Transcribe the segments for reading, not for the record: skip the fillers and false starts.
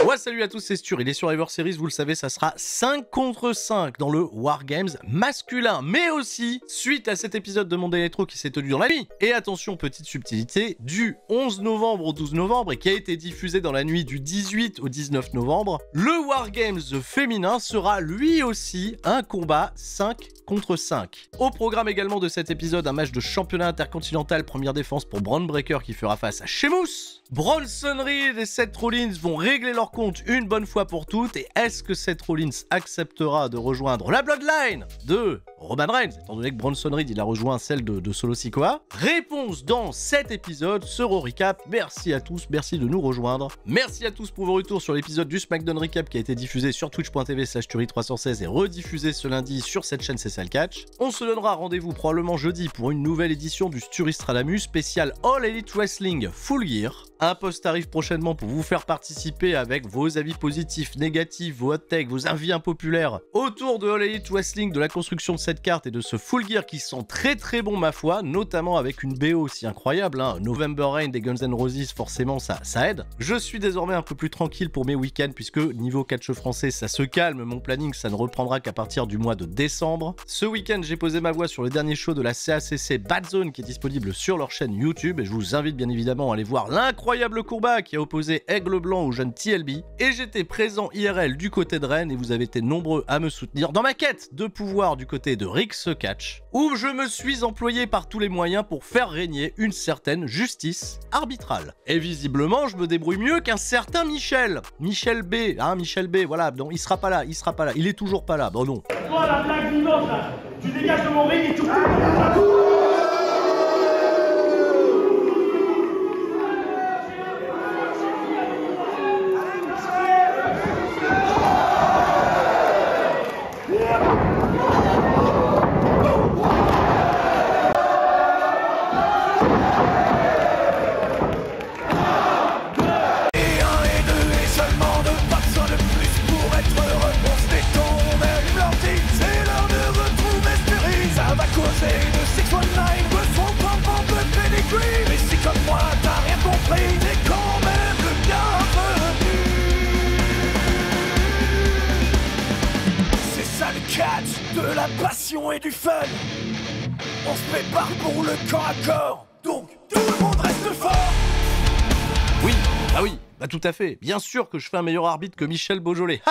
Ouais, salut à tous, c'est Stur, il est sur Survivor Series, vous le savez, ça sera 5 contre 5 dans le Wargames masculin, mais aussi suite à cet épisode de Monday Nitro qui s'est tenu dans la nuit. Et attention, petite subtilité, du 11 novembre au 12 novembre et qui a été diffusé dans la nuit du 18 au 19 novembre, le Wargames féminin sera lui aussi un combat 5 contre 5. Au programme également de cet épisode, un match de championnat intercontinental première défense pour Bron Breakker qui fera face à Sheamus. Bronson Reed et Seth Rollins vont régler leur compte une bonne fois pour toutes, et est-ce que Seth Rollins acceptera de rejoindre la Bloodline de Roman Reigns, étant donné que Bronson Reed il a rejoint celle de Solo Sikoa? Réponse dans cet épisode, ce Raw Recap. Merci à tous, merci de nous rejoindre. Merci à tous pour vos retours sur l'épisode du SmackDown Recap qui a été diffusé sur twitch.tv/Turi316 et rediffusé ce lundi sur cette chaîne C'est ça le catch. On se donnera rendez-vous probablement jeudi pour une nouvelle édition du Sturistradamus spécial All Elite Wrestling Full Gear. Un post arrive prochainement pour vous faire participer avec vos avis positifs, négatifs, vos hot takes, vos avis impopulaires autour de All Elite Wrestling, de la construction de cette carte et de ce Full Gear qui sont très très bons ma foi, notamment avec une BO aussi incroyable, hein. November Rain des Guns N' Roses, forcément ça aide. Je suis désormais un peu plus tranquille pour mes week-ends puisque niveau catch français ça se calme, mon planning ça ne reprendra qu'à partir du mois de décembre. Ce week-end j'ai posé ma voix sur le dernier show de la CACC Bad Zone qui est disponible sur leur chaîne YouTube et je vous invite bien évidemment à aller voir l'incroyable combat qui a opposé Aigle Blanc au jeune TLB, et j'étais présent IRL du côté de Rennes et vous avez été nombreux à me soutenir dans ma quête de pouvoir du côté de Rix Catch, où je me suis employé par tous les moyens pour faire régner une certaine justice arbitrale. Et visiblement je me débrouille mieux qu'un certain Michel B, hein, Michel B, voilà, non, il sera pas là, il est toujours pas là, bon non. Toi la blague vivante là, tu dégages de mon ring et tu... De la passion et du fun. On se prépare pour le corps à corps. Donc tout le monde reste fort. Oui, ah oui, bah tout à fait. Bien sûr que je fais un meilleur arbitre que Michel Beaujolais.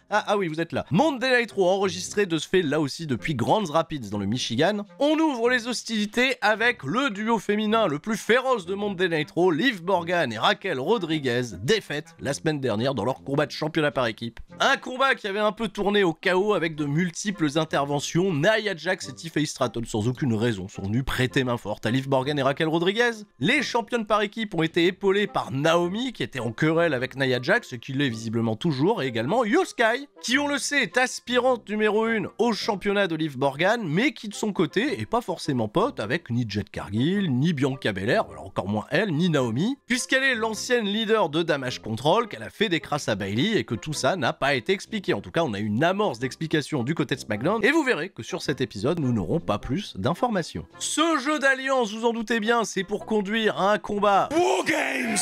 Ah oui, vous êtes là. Monday Nitro enregistré de ce fait là aussi depuis Grand Rapids dans le Michigan. On ouvre les hostilités avec le duo féminin le plus féroce de Monday Nitro, Liv Morgan et Raquel Rodriguez, défaites la semaine dernière dans leur combat de championnat par équipe. Un combat qui avait un peu tourné au chaos avec de multiples interventions. Nia Jax et Tiffany Stratton sans aucune raison sont venus prêter main forte à Liv Morgan et Raquel Rodriguez. Les championnes par équipe ont été épaulées par Naomi qui était en querelle avec Nia Jax, ce qui l'est visiblement toujours, et également Io Sky, qui on le sait est aspirante numéro 1 au championnat de Liv Morgan, mais qui de son côté est pas forcément pote avec ni Jade Cargill, ni Bianca Belair, alors encore moins elle, ni Naomi, puisqu'elle est l'ancienne leader de Damage Control, qu'elle a fait des crasses à Bayley, et que tout ça n'a pas été expliqué. En tout cas, on a une amorce d'explication du côté de SmackDown, et vous verrez que sur cet épisode, nous n'aurons pas plus d'informations. Ce jeu d'alliance, vous en doutez bien, c'est pour conduire à un combat Wargames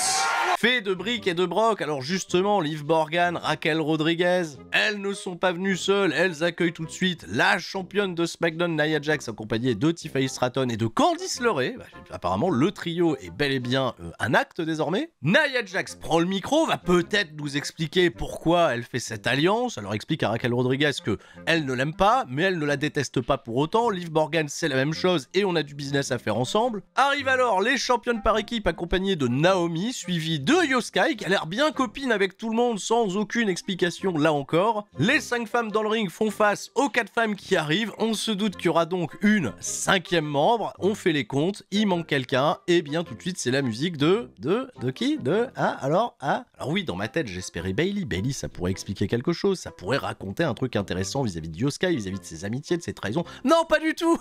fait de briques et de broc. Alors justement, Liv Morgan, Raquel Rodriguez, elles ne sont pas venues seules, elles accueillent tout de suite la championne de SmackDown Nia Jax accompagnée de Tiffany Stratton et de Candice LeRae. Apparemment le trio est bel et bien un acte désormais. Nia Jax prend le micro, va peut-être nous expliquer pourquoi elle fait cette alliance. Elle leur explique à Raquel Rodriguez que elle ne l'aime pas, mais elle ne la déteste pas pour autant. Liv Morgan c'est la même chose et on a du business à faire ensemble. Arrivent alors les championnes par équipe accompagnées de Naomi, suivies de Io Sky qui a l'air bien copine avec tout le monde sans aucune explication là encore. Les 5 femmes dans le ring font face aux 4 femmes qui arrivent. On se doute qu'il y aura donc une 5e membre. On fait les comptes, il manque quelqu'un. Et bien tout de suite c'est la musique de qui? Alors oui, dans ma tête j'espérais Bayley. Bayley ça pourrait expliquer quelque chose, ça pourrait raconter un truc intéressant vis-à-vis de Io Sky, vis-à-vis de ses amitiés, de ses trahisons. Non pas du tout.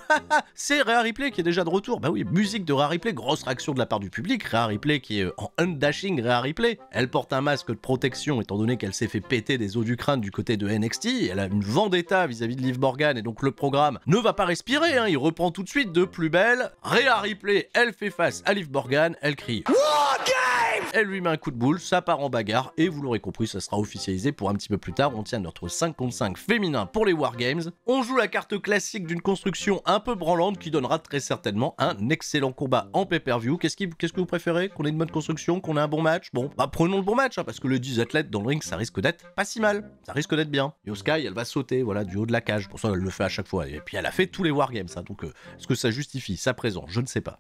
C'est Rhea Ripley qui est déjà de retour. Bah oui, musique de Rhea Ripley, grosse réaction de la part du public. Rhea Ripley qui est en undashing Rhea Ripley. Elle porte un masque de protection étant donné qu'elle s'est fait péter des os du crâne du côté de NXT. Elle a une vendetta vis-à-vis de Liv Morgan et donc le programme ne va pas respirer, hein. Il reprend tout de suite de plus belle. Rhea Ripley, elle fait face à Liv Morgan, elle crie Wargames. elle lui met un coup de boule, ça part en bagarre, et vous l'aurez compris, ça sera officialisé pour un petit peu plus tard. On tient notre 5 contre 5 féminin pour les Wargames. On joue la carte classique d'une construction un peu branlante qui donnera très certainement un excellent combat en pay-per-view. Qu'est-ce que vous préférez? Qu'on ait une bonne construction, qu'on ait un bon match? Bon, bah prenons le bon match, hein, parce que le 10 athlètes dans le ring, ça risque d'être pas si mal. Ça risque d'être bien. Io Sky, elle va sauter, voilà, du haut de la cage. Pour ça, elle le fait à chaque fois. Et puis elle a fait tous les Wargames, hein, donc est-ce que ça justifie sa présence? Je ne sais pas.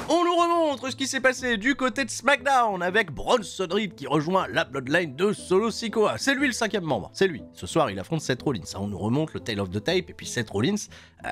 On nous remontre ce qui s'est passé du côté de SmackDown avec Bronson Reed qui rejoint la Bloodline de Solo Sikoa. C'est lui le 5e membre, c'est lui. Ce soir, il affronte Seth Rollins. On nous remonte le Tale of the Tape et puis Seth Rollins,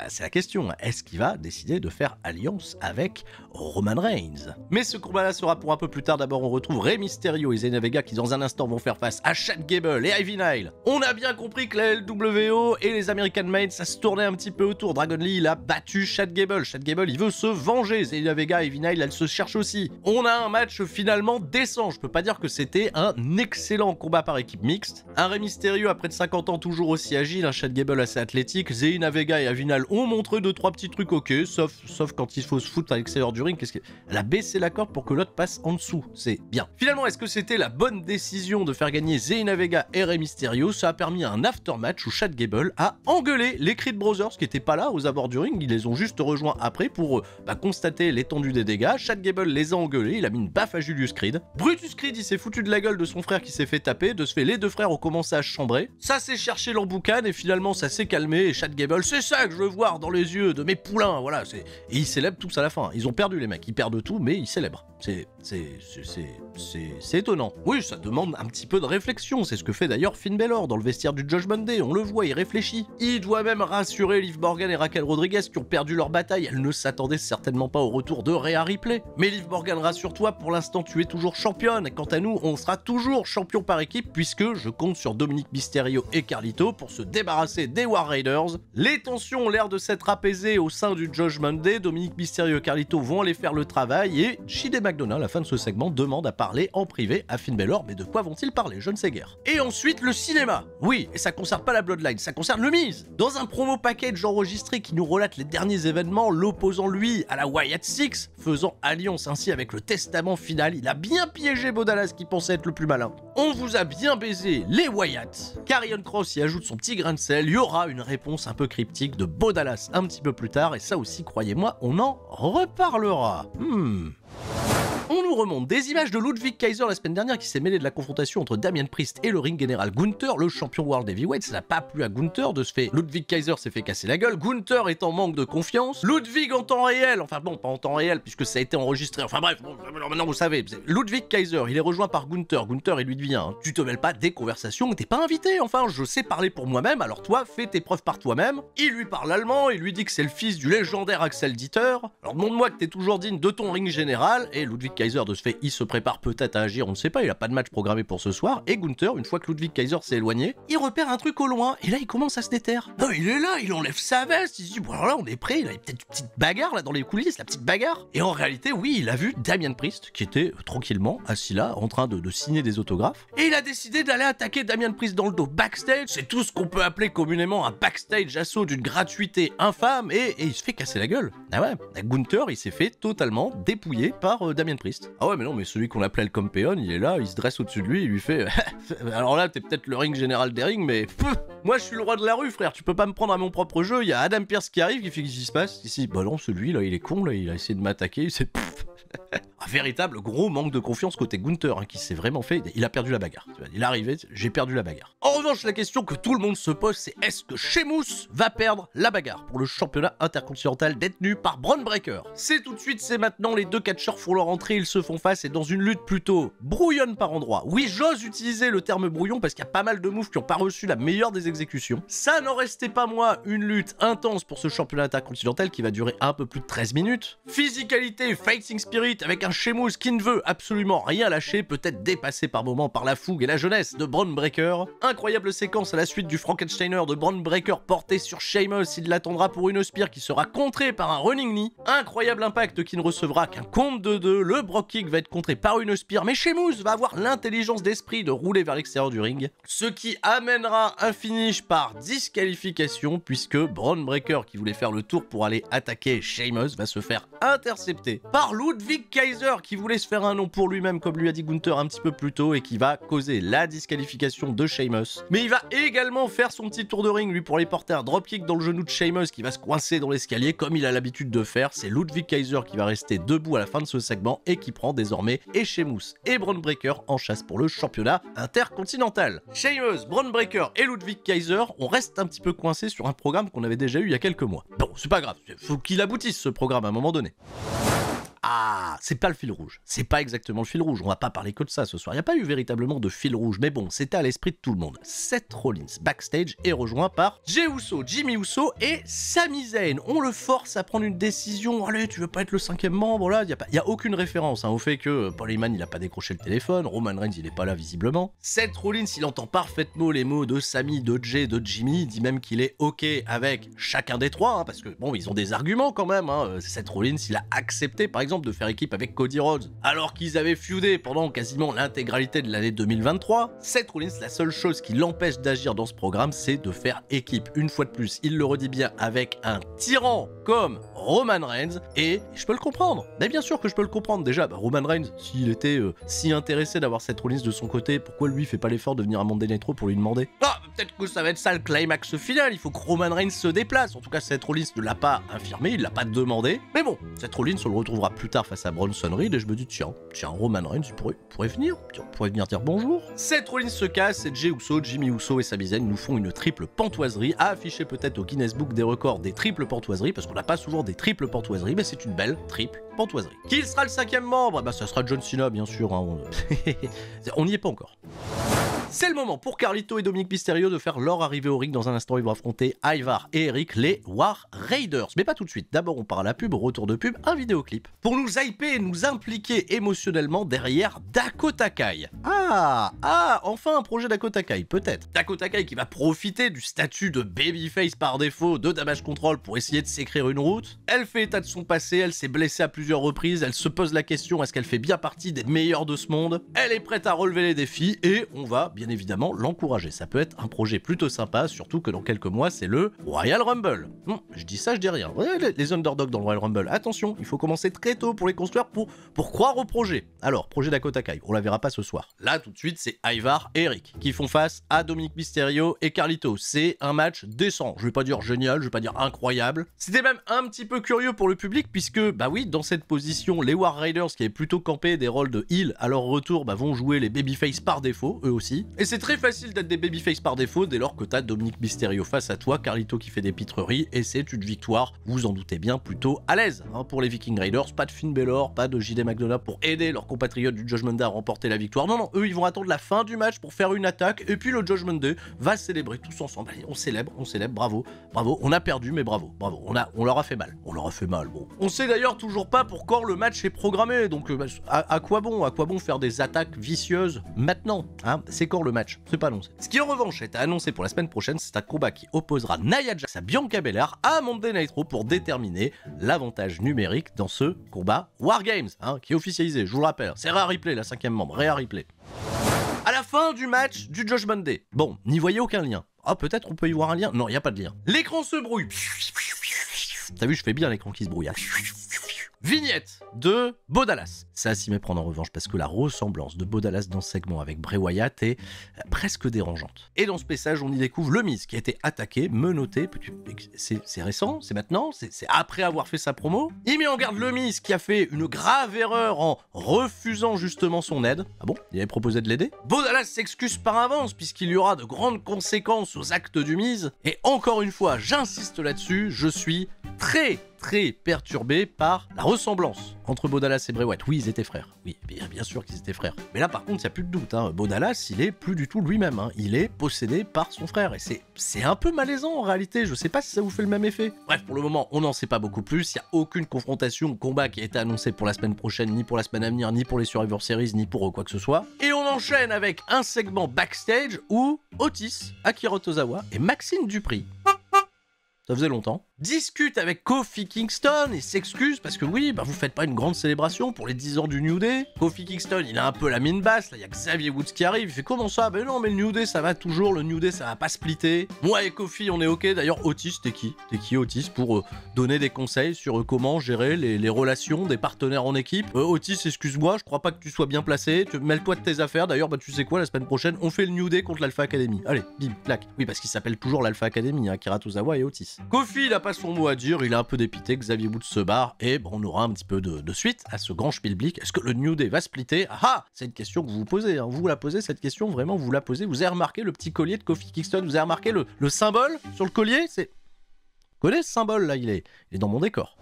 c'est la question. Est-ce qu'il va décider de faire alliance avec Roman Reigns? Mais ce combat-là sera pour un peu plus tard. D'abord, on retrouve Rey Mysterio et Zelina Vega qui dans un instant vont faire face à Chad Gable et Ivy Nile. On a bien compris que la LWO et les American Made, ça se tournait un petit peu autour. Dragon Lee, il a battu Chad Gable. Chad Gable, il veut se venger. Zelina Vega et Ivy Nile, elle se cherche aussi. On a un match finalement décent. Je peux pas dire que c'était un excellent combat par équipe mixte. Un Rey Mysterio à près de 50 ans toujours aussi agile, un Chad Gable assez athlétique. Zelina Vega et Ivy Nile ont montré 2-3 petits trucs ok, sauf quand il faut se foutre à l'extérieur du ring. Elle a baissé la corde pour que l'autre passe en dessous. C'est bien. Finalement, est-ce que c'était la bonne décision de faire gagner Zelina Vega et Rey Mysterio? Ça a permis un aftermatch où Chad Gable a engueulé les Creed Brothers qui n'étaient pas là aux abords du ring. Ils les ont juste rejoints après pour constater l'étendue des dégâts. Chad Gable les a engueulés, il a mis une baffe à Julius Creed. Brutus Creed, il s'est foutu de la gueule de son frère qui s'est fait taper. De ce fait, les deux frères ont commencé à se chambrer. Ça s'est cherché l'emboucane et finalement ça s'est calmé. Et Chad Gable, c'est ça que je veux voir dans les yeux de mes poulains. Voilà, et ils célèbrent tous à la fin. Ils ont perdu les mecs, ils perdent tout, mais ils célèbrent. C'est étonnant. Oui, ça demande un petit peu de réflexion. C'est ce que fait d'ailleurs Finn Balor dans le vestiaire du Judgment Day. On le voit, il réfléchit. Il doit même rassurer Liv Morgan et Raquel Rodriguez qui ont perdu leur bataille. Elles ne s'attendaient certainement pas au retour de Rhea Ripley. Mais Liv Morgan, rassure-toi, pour l'instant tu es toujours championne. Et quant à nous, on sera toujours champion par équipe puisque je compte sur Dominic Mysterio et Carlito pour se débarrasser des War Raiders. Les tensions ont l'air de s'être apaisées au sein du Judgment Day. Dominic Mysterio et Carlito vont aller faire le travail et Shide McDonough, à la fin de ce segment, demande à parler en privé à Finn Balor. Mais de quoi vont-ils parler? Je ne sais guère. Et ensuite, le cinéma. Oui, et ça concerne pas la Bloodline, ça concerne le Miz. Dans un promo package enregistré qui nous relate les derniers événements, l'opposant lui à la Wyatt Six, faisant alliance ainsi avec le testament final, il a bien piégé Bo Dallas qui pensait être le plus malin. On vous a bien baisé les Wyatt. Karrion Kross y ajoute son petit grain de sel, il y aura une réponse un peu cryptique de Bo Dallas un petit peu plus tard, et ça aussi, croyez-moi, on en reparlera. On nous remonte des images de Ludwig Kaiser la semaine dernière qui s'est mêlé de la confrontation entre Damien Priest et le ring général Gunther, le champion World Heavyweight. Ça n'a pas plu à Gunther, de ce fait Ludwig Kaiser s'est fait casser la gueule, Gunther est en manque de confiance, Ludwig en temps réel, enfin bon, pas en temps réel puisque ça a été enregistré, enfin bref, bon, maintenant vous savez, Ludwig Kaiser, il est rejoint par Gunther, il lui dit hein, tu te mêles pas des conversations, t'es pas invité, enfin je sais parler pour moi-même, alors toi fais tes preuves par toi-même. Il lui parle allemand, il lui dit que c'est le fils du légendaire Axel Dieter, alors montre-moi que t'es toujours digne de ton ring général, et Ludwig Kaiser de ce fait, il se prépare peut-être à agir, on ne sait pas, il a pas de match programmé pour ce soir, et Gunther, une fois que Ludwig Kaiser s'est éloigné, il repère un truc au loin, et là il commence à se déterre. Non, il est là, il enlève sa veste, il se dit, bon alors là on est prêt, il a peut-être une petite bagarre là dans les coulisses, la petite bagarre. Et en réalité, oui, il a vu Damien Priest, qui était tranquillement assis là, en train de signer des autographes, et il a décidé d'aller attaquer Damien Priest dans le dos backstage, c'est tout ce qu'on peut appeler communément un backstage assaut d'une gratuité infâme, et il se fait casser la gueule. Ah ouais, Gunther, il s'est fait totalement dépouiller par Damien Priest. Ah ouais, mais non, mais celui qu'on appelait le Compéon, il est là, il se dresse au-dessus de lui, il lui fait alors là, t'es peut-être le ring général des rings, mais moi je suis le roi de la rue, frère, tu peux pas me prendre à mon propre jeu. Il y a Adam Pearce qui arrive, qui fait qu'est-ce qui se passe ici? Bah non, celui là, il est con, là, il a essayé de m'attaquer, il s'est un véritable gros manque de confiance côté Gunther, hein, qui s'est vraiment fait, il a perdu la bagarre. Il est arrivé, j'ai perdu la bagarre. En revanche, la question que tout le monde se pose, c'est est-ce que Sheamus va perdre la bagarre pour le championnat intercontinental détenu par Bron Breakker? C'est tout de suite, c'est maintenant, les deux catcheurs font leur entrée, ils se font face et dans une lutte plutôt brouillonne par endroits. Oui, j'ose utiliser le terme brouillon parce qu'il y a pas mal de moves qui n'ont pas reçu la meilleure des exécutions. Ça n'en restait pas moins une lutte intense pour ce championnat intercontinental qui va durer un peu plus de 13 minutes. Physicalité, fighting spirit avec un Sheamus qui ne veut absolument rien lâcher, peut-être dépassé par moments par la fougue et la jeunesse de Bron Breakker. Incroyable séquence à la suite du Frankensteiner de Bron Breakker porté sur Sheamus, il l'attendra pour une spear qui sera contrée par un running knee. Incroyable impact qui ne recevra qu'un compte de 2, le Brock Kick va être contré par une spear, mais Sheamus va avoir l'intelligence d'esprit de rouler vers l'extérieur du ring, ce qui amènera un finish par disqualification puisque Bron Breakker, qui voulait faire le tour pour aller attaquer Sheamus, va se faire intercepter par Ludwig Kaiser Kaiser qui voulait se faire un nom pour lui-même, comme lui a dit Gunther un petit peu plus tôt, et qui va causer la disqualification de Sheamus. Mais il va également faire son petit tour de ring, lui, pour aller porter un dropkick dans le genou de Sheamus qui va se coincer dans l'escalier comme il a l'habitude de faire. C'est Ludwig Kaiser qui va rester debout à la fin de ce segment et qui prend désormais Sheamus et Bron Breakker en chasse pour le championnat intercontinental. Sheamus, Bron Breakker et Ludwig Kaiser, on reste un petit peu coincé sur un programme qu'on avait déjà eu il y a quelques mois. Bon, c'est pas grave, faut qu'il aboutisse ce programme à un moment donné. Ah, c'est pas le fil rouge. C'est pas exactement le fil rouge. On va pas parler que de ça ce soir. Il n'y a pas eu véritablement de fil rouge, mais bon, c'était à l'esprit de tout le monde. Seth Rollins, backstage, est rejoint par Jey Uso, Jimmy Uso et Sami Zayn. On le force à prendre une décision. Allez, tu veux pas être le 5e membre là? Il y a aucune référence au fait que Paul Heyman, il a pas décroché le téléphone. Roman Reigns, il est pas là visiblement. Seth Rollins, il entend parfaitement les mots de Sami, de Jey, de Jimmy. Il dit même qu'il est OK avec chacun des trois, parce que bon, ils ont des arguments quand même. Seth Rollins, il a accepté par exemple de faire équipe avec Cody Rhodes, alors qu'ils avaient feudé pendant quasiment l'intégralité de l'année 2023. Seth Rollins, la seule chose qui l'empêche d'agir dans ce programme, c'est de faire équipe. Une fois de plus, il le redit bien, avec un tyran comme Roman Reigns, et je peux le comprendre. Mais bien sûr que je peux le comprendre. Déjà, Roman Reigns, s'il était si intéressé d'avoir Seth Rollins de son côté, pourquoi lui fait pas l'effort de venir à Monday Night Raw pour lui demander? Ah, peut-être que ça va être ça le climax final, il faut que Roman Reigns se déplace. En tout cas, Seth Rollins ne l'a pas affirmé, il l'a pas demandé. Mais bon, Seth Rollins, on le retrouvera plus tard face à Bronson Reed, et je me dis, tiens, Roman Reigns, il pourrait venir, dire bonjour. Seth Rollins se casse, et Jey Uso, Jimmy Uso et Sami Zayn nous font une triple pantoiserie, à afficher peut-être au Guinness Book des records des triples pantoiseries, parce qu'on n'a pas souvent des triples pantoiseries, mais c'est une belle triple pantoiserie. Qui sera le 5e membre? Bah ça sera John Cena, bien sûr, on n'y est pas encore. C'est le moment pour Carlito et Dominic Mysterio de faire leur arrivée au ring. Dans un instant, ils vont affronter Ivar et Eric, les War Raiders. Mais pas tout de suite. D'abord, on part à la pub, retour de pub, un vidéoclip. Pour nous hyper et nous impliquer émotionnellement derrière Dakota Kai. Enfin un projet Dakota Kai, peut-être. Dakota Kai qui va profiter du statut de babyface par défaut de Damage Control pour essayer de s'écrire une route. Elle fait état de son passé, elle s'est blessée à plusieurs reprises, elle se pose la question, est-ce qu'elle fait bien partie des meilleurs de ce monde? Elle est prête à relever les défis et on va bien évidemment l'encourager. Ça peut être un projet plutôt sympa, surtout que dans quelques mois, c'est le Royal Rumble. Je dis ça, je dis rien. Ouais, les underdogs dans le Royal Rumble, attention, il faut commencer très tôt pour les construire, pour croire au projet. Alors, projet Dakota Kai, on la verra pas ce soir. Là, tout de suite, c'est Ivar et Eric qui font face à Dominic Mysterio et Carlito. C'est un match décent. Je vais pas dire génial, je vais pas dire incroyable. C'était même un petit peu curieux pour le public, puisque, bah oui, dans cette position, les War Raiders, qui avaient plutôt campé des rôles de heel à leur retour, vont jouer les babyface par défaut, eux aussi. Et c'est très facile d'être des babyface par défaut dès lors que t'as Dominic Mysterio face à toi, Carlito qui fait des pitreries, et c'est une victoire, vous en doutez bien, plutôt à l'aise pour les Viking Raiders. Pas de Finn Balor, pas de JD McDonagh pour aider leurs compatriotes du Judgment Day à remporter la victoire. Non, eux ils vont attendre la fin du match pour faire une attaque, et puis le Judgment Day va célébrer tous ensemble. Allez, on célèbre, bravo, on a perdu, mais bravo, on leur a fait mal, bon. On sait d'ailleurs toujours pas pour quand le match est programmé, donc à quoi bon faire des attaques vicieuses maintenant, c'est quand le match, c'est pas annoncé. Ce qui en revanche est annoncé pour la semaine prochaine, c'est un combat qui opposera Nia Jax à Bianca Belair à Monday Night Raw pour déterminer l'avantage numérique dans ce combat War Games, qui est officialisé, je vous le rappelle, c'est Rhea Ripley, la 5e membre, Rhea Ripley. À la fin du match du Judgment Day, bon, n'y voyez aucun lien. Peut-être on peut y voir un lien. Non, il n'y a pas de lien. L'écran se brouille. T'as vu, je fais bien l'écran qui se brouille. Vignette de Bo Dallas. Ça à s'y méprendre en revanche, parce que la ressemblance de Bo Dallas dans ce segment avec Bray Wyatt est presque dérangeante. Et dans ce passage, on y découvre le Miz qui a été attaqué, menotté. C'est récent, c'est maintenant, c'est après avoir fait sa promo. Il met en garde le Miz qui a fait une grave erreur en refusant justement son aide. Ah bon? Il avait proposé de l'aider? Bo Dallas s'excuse par avance puisqu'il y aura de grandes conséquences aux actes du Miz. Et encore une fois, j'insiste là-dessus, je suis très perturbé par la ressemblance entre Bo Dallas et Bray Wyatt. Oui, ils étaient frères. Oui, bien sûr qu'ils étaient frères. Mais là, par contre, il n'y a plus de doute. Bo Dallas, il est plus du tout lui-même. Il est possédé par son frère. Et c'est un peu malaisant en réalité. Je sais pas si ça vous fait le même effet. Bref, pour le moment, on n'en sait pas beaucoup plus. Il n'y a aucune confrontation, combat qui a été annoncé pour la semaine prochaine, ni pour la semaine à venir, ni pour les Survivor Series, ni pour quoi que ce soit. Et on enchaîne avec un segment backstage où Otis, Akira Tozawa et Maxine Dupri, ça faisait longtemps, discute avec Kofi Kingston et s'excuse parce que oui, bah vous faites pas une grande célébration pour les 10 ans du New Day. Kofi Kingston, il a un peu la mine basse, là il y a Xavier Woods qui arrive, il fait comment ça? Ben non mais le New Day ça va toujours, le New Day ça va pas splitter. Moi et Kofi on est ok, d'ailleurs Otis t'es qui? T'es qui Otis pour donner des conseils sur comment gérer les relations des partenaires en équipe? Otis excuse-moi, je crois pas que tu sois bien placé, mêle-toi de tes affaires, d'ailleurs bah tu sais quoi, la semaine prochaine on fait le New Day contre l'Alpha Academy. Allez, bim, clac. Oui parce qu'il s'appelle toujours l'Alpha Academy, hein, Akira Tozawa et Otis. Kofi il a pas son mot à dire, il est un peu dépité, Xavier Woods se barre et bon, on aura un petit peu de suite à ce grand spielblick. Est-ce que le New Day va splitter? Ah, c'est une question que vous vous posez, hein. Vous la posez cette question, vraiment vous la posez. Vous avez remarqué le petit collier de Kofi Kingston? Vous avez remarqué le symbole sur le collier? C'est... Vous connaissez ce symbole là, il est dans mon décor.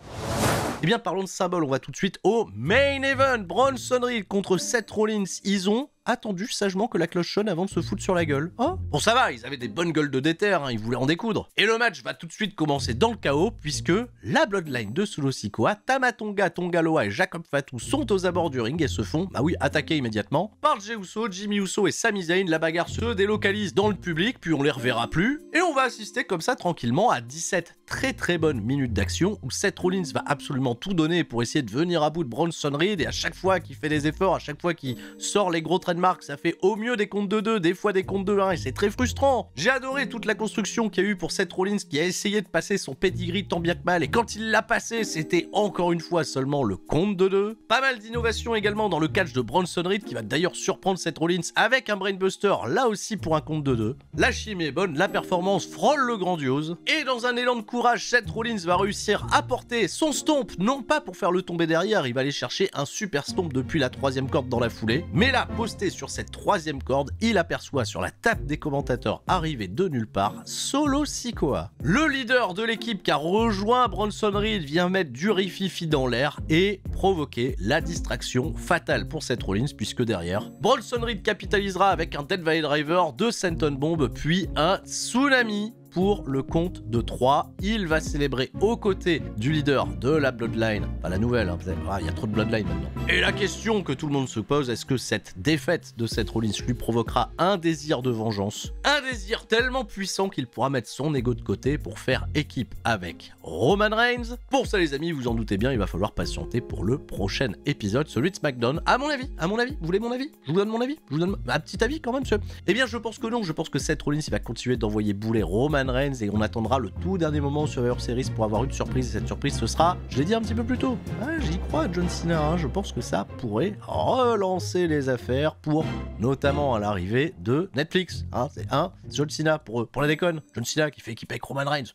Eh bien parlons de symbole, on va tout de suite au main event. Bronson Reed contre Seth Rollins. Ils ont attendu sagement que la cloche sonne avant de se foutre sur la gueule. Oh, bon ça va, ils avaient des bonnes gueules de déter, hein, ils voulaient en découdre. Et le match va tout de suite commencer dans le chaos puisque la Bloodline de Solo Sikoa, Tama Tonga, Tonga Loa et Jacob Fatu sont aux abords du ring et se font, bah oui, attaquer immédiatement par Jey Uso, Jimmy Uso et Sami Zayn. La bagarre se délocalise dans le public, puis on les reverra plus. Et on va assister comme ça tranquillement à 17 très bonnes minutes d'action où Seth Rollins va absolument tout donner pour essayer de venir à bout de Bronson Reed et à chaque fois qu'il fait des efforts, à chaque fois qu'il sort les gros trademarks, ça fait au mieux des comptes de 2, des fois des comptes de 1 et c'est très frustrant. J'ai adoré toute la construction qu'il y a eu pour Seth Rollins qui a essayé de passer son pedigree tant bien que mal et quand il l'a passé, c'était encore une fois seulement le compte de 2. Pas mal d'innovations également dans le catch de Bronson Reed qui va d'ailleurs surprendre Seth Rollins avec un brainbuster là aussi pour un compte de 2. La chimie est bonne, la performance frôle le grandiose et dans un élan de courage, Seth Rollins va réussir à porter son stomp, non pas pour faire le tomber derrière, il va aller chercher un super stomp depuis la 3e corde dans la foulée, mais là, posté sur cette 3e corde, il aperçoit sur la table des commentateurs arrivé de nulle part Solo Sikoa. Le leader de l'équipe qui a rejoint Bronson Reed vient mettre du rififi dans l'air et provoquer la distraction fatale pour Seth Rollins puisque derrière, Bronson Reed capitalisera avec un Death Valley Driver, 2 Senton Bomb puis un tsunami. Pour le compte de 3, il va célébrer aux côtés du leader de la Bloodline, pas la nouvelle, hein, il y a trop de Bloodline maintenant. Et la question que tout le monde se pose, est-ce que cette défaite de Seth Rollins lui provoquera un désir de vengeance? Un désir tellement puissant qu'il pourra mettre son ego de côté pour faire équipe avec Roman Reigns? Pour ça les amis, vous en doutez bien, il va falloir patienter pour le prochain épisode, celui de SmackDown. À mon avis, vous voulez mon avis? Je vous donne mon avis? Je vous donne un petit avis quand même, monsieur? Eh bien je pense que non, je pense que Seth Rollins il va continuer d'envoyer bouler Roman Reigns et on attendra le tout dernier moment sur Survivor Series pour avoir une surprise et cette surprise ce sera, je l'ai dit un petit peu plus tôt, j'y crois à John Cena, hein, je pense que ça pourrait relancer les affaires pour notamment à l'arrivée de Netflix, hein, c'est John Cena pour la déconne, John Cena qui fait équipe avec Roman Reigns,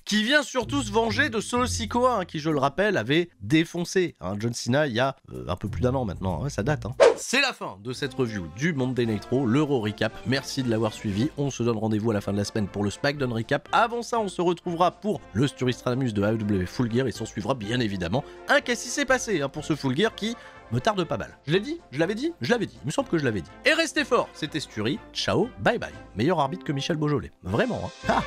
qui vient surtout se venger de Solo Sikoa, hein, qui je le rappelle avait défoncé John Cena il y a un peu plus d'un an maintenant, ça date. C'est la fin de cette review du Monday Nitro, l'Euro Recap, merci de l'avoir suivi, on se donne rendez-vous à la fin de la semaine pour le SmackDown Recap. Avant ça, on se retrouvera pour le Sturistramus de AEW Full Gear et s'en suivra bien évidemment un qu'est-ce qui s'est passé pour ce Full Gear qui me tarde pas mal. Je l'ai dit? Je l'avais dit? Je l'avais dit. Il me semble que je l'avais dit. Et restez forts, c'était Sturi. Ciao, bye bye. Meilleur arbitre que Michel Beaujolais. Vraiment, hein.